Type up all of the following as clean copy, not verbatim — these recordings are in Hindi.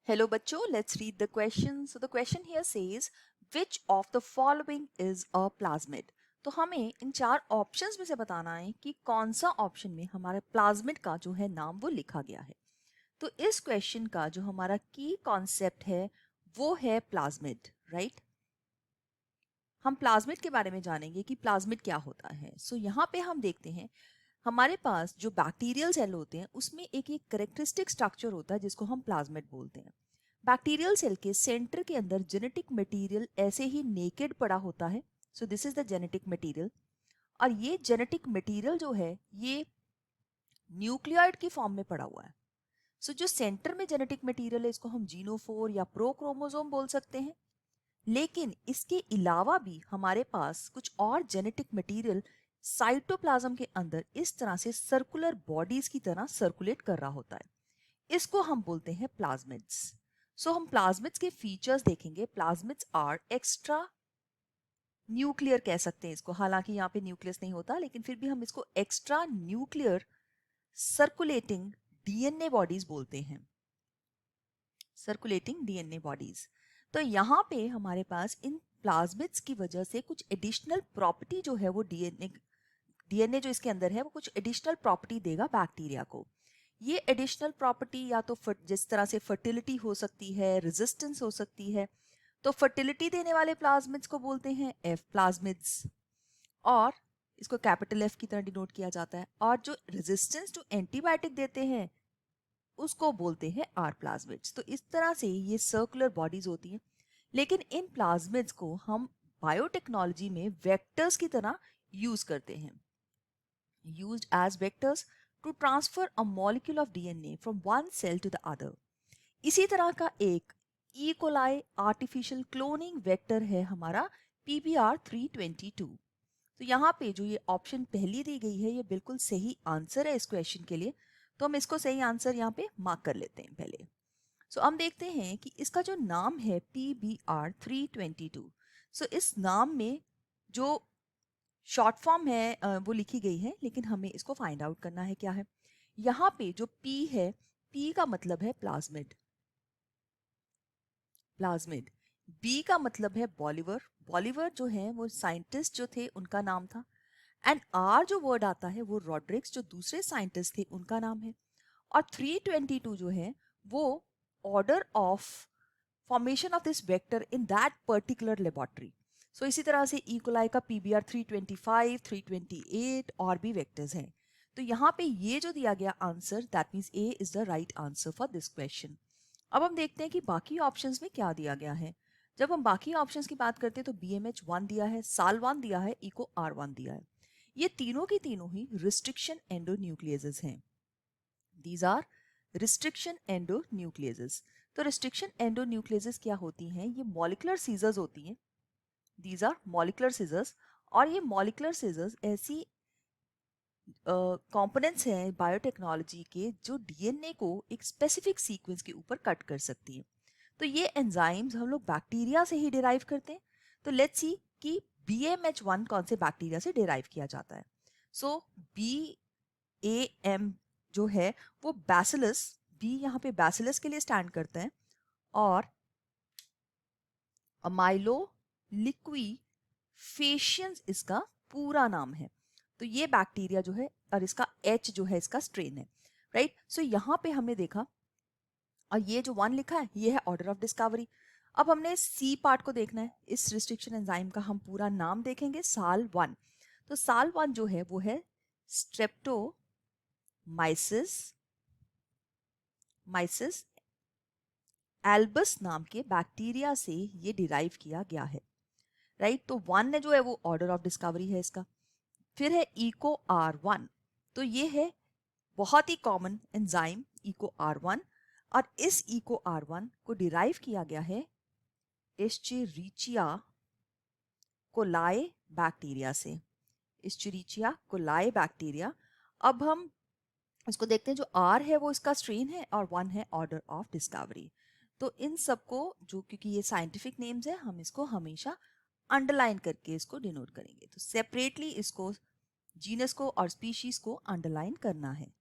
Hello बच्चों, let's read the question. So the question here says, which of the following is a plasmid? तो हमें इन चार ऑप्शंस में से बताना है कि कौन सा ऑप्शन में हमारे प्लाज्मिड का जो है नाम वो लिखा गया है। तो इस क्वेश्चन का जो हमारा की कॉन्सेप्ट है वो है प्लाज्मिड, राइट? हम प्लाज्मिड के बारे में जानेंगे कि प्लाज्मिड क्या होता है। सो यहाँ पे हम देखते हैं हमारे पास जो बैक्टीरियल सेल होते हैं उसमें एक करेक्टरिस्टिक स्ट्रक्चर होता है जिसको हम प्लाज्मिड बोलते हैं। बैक्टीरियल सेल के सेंटर के अंदर जेनेटिक मटेरियल ऐसे ही नेकेड पड़ा होता है। So this is the genetic material. और ये जेनेटिक मटेरियल जो है ये न्यूक्लियोइड की फॉर्म में पड़ा हुआ है। सो जो सेंटर में जेनेटिक मटेरियल है इसको हम जीनोफोर या प्रोक्रोमोसोम बोल सकते हैं। लेकिन इसके अलावा भी हमारे पास कुछ और जेनेटिक मटेरियल साइटोप्लाज्म के अंदर इस तरह से सर्कुलर बॉडीज की तरह सर्कुलेट कर रहा होता है। इसको हम बोलते हैं प्लाज्मिड्स। सो हम प्लाज्मिड्स के फीचर्स देखेंगे। प्लाज्मिड्स आर एक्स्ट्रा न्यूक्लियर कह सकते हैं इसको, हालांकि यहाँ पे न्यूक्लियस नहीं होता लेकिन फिर भी हम इसको extra nuclear circulating DNA bodies बोलते हैं। Circulating DNA bodies. तो यहाँ पे हमारे पास इन प्लाज्मिड्स की वजह से कुछ एडिशनल प्रॉपर्टी जो है वो डीएनए जो इसके अंदर है वो कुछ एडिशनल प्रॉपर्टी देगा बैक्टीरिया को। ये एडिशनल प्रॉपर्टी या तो जिस तरह से फर्टिलिटी हो सकती है, रेजिस्टेंस हो सकती है। तो फर्टिलिटी देने वाले प्लाज्मिड्स को बोलते हैं एफ प्लाज्मिड्स, और इसको कैपिटल एफ की तरह डिनोट किया जाता है। और जो रेजिस्टेंस टू एंटीबायोटिक देते हैं उसको बोलते हैं आर प्लाज्मिड्स। तो इस तरह से ये सर्कुलर बॉडीज होती हैं। लेकिन इन प्लाज्मिड्स को हम बायोटेक्नोलॉजी में वेक्टर्स की तरह यूज करते हैं, used as vectors to transfer a molecule of DNA from one cell to the other. इसी तरह का एक E coli artificial cloning vector है हमारा PBR322। तो यहाँ पे जो ये ऑप्शन पहली दी गई है ये बिल्कुल सही आंसर है इस क्वेश्चन के लिए। तो हम इसको सही आंसर यहाँ पे मार्क कर लेते हैं पहले। सो हम देखते हैं कि इसका जो नाम है PBR322। सो इस नाम में जो शॉर्ट फॉर्म है वो लिखी गई है, लेकिन हमें इसको फाइंड आउट करना है क्या है। यहाँ पे जो P है, P का मतलब है प्लाज्मिड, प्लाज्मिड। B का मतलब है बॉलिवर, बॉलिवर जो है वो साइंटिस्ट जो थे उनका नाम था। एंड R जो वर्ड आता है वो रॉड्रिक्स जो दूसरे साइंटिस्ट थे उनका नाम है। और 322 जो है वो order of formation of this vector in that particular laboratory. So इसी तरह से इकोलाई का PBR325, 328 और भी वेक्टर्स हैं। तो यहाँ पे ये जो दिया गया answer that means A is the right answer for this question. अब हम देखते हैं कि बाकी ऑप्शंस में क्या दिया गया है। जब हम बाकी ऑप्शंस की बात करते हैं तो BMH1 दिया है, SAL1 दिया है, इको R1 दिया है। ये तीनों की तीनों ही रिस्ट्रिक्शन एंडोन्यूक्लियसेस हैं। These are restriction endonucleases. तो रिस्ट्रिक्शन एंडोन्यूक्लियसेस क्या होती हैं? ये मॉलिक्यूलर सीजर्स होती हैं। These are molecular scissors. और ये मॉलिक्यूलर सीजर्स ऐसी कंपोनेंट्स हैं बायोटेक्नोलॉजी के जो डीएनए को एक स्पेसिफिक सीक्वेंस के ऊपर कट कर सकती हैं। तो ये एंजाइम्स हम लोग बैक्टीरिया से ही डिराइव करते हैं। तो लेट्स सी कि BMH1 कौन से बैक्टीरिया से डिराइव किया जाता है। सो BAM जो है वो बैसिलस, बी यहाँ पे बैसिलस के लिए स्टैंड करता है, और अमाइलो लिक्वी फेशियंस इसका पूरा नाम है। तो ये बैक्टीरिया जो है, और इसका H जो है इसका स्ट्रेन है, राइट। सो यहाँ पे हमने देखा, और ये जो 1 लिखा है ये है ऑर्डर ऑफ डिस्कवरी। अब हमने सी पार्ट को देखना है। इस रिस्ट्रिक्शन एंजाइम का हम पूरा नाम देखेंगे, SAL1। तो SAL1 जो है वो है स्ट्रेप्टोमाइसिस माइसिस एल्बस नाम के बैक्टीरिया से ये डिराइव किया गया है, राइट। तो 1 जो है वो ऑर्डर ऑफ डिस्कवरी है इसका। फिर है इको R1। तो ये है बहुत ही कॉमन एंजाइम इको R1, और इस इको R1 को डिराइव किया गया है एस्चेरिचिया कोलाई बैक्टीरिया से, एस्चेरिचिया कोलाई बैक्टीरिया। अब हम इसको देखते हैं। जो R है वो इसका स्ट्रेन है और 1 है ऑर्डर ऑफ डिस्कवरी। तो इन सबको जो, क्योंकि ये साइंटिफिक नेम्स है, हम इसको हमेशा अंडरलाइन करके इसको डिनोट करेंगे। तो सेपरेटली इसको जीनस को और स्पीशीज को अंडरलाइन करना है।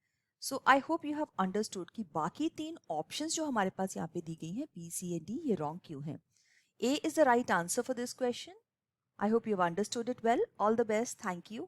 So I hope you have understood कि बाकी 3 ऑप्शंस जो हमारे पास यहाँ पे दी गई हैं बी सी एंड डी ये रॉन्ग क्यों हैं. A is the right answer for this question. I hope you've understood it well. All the best. Thank you.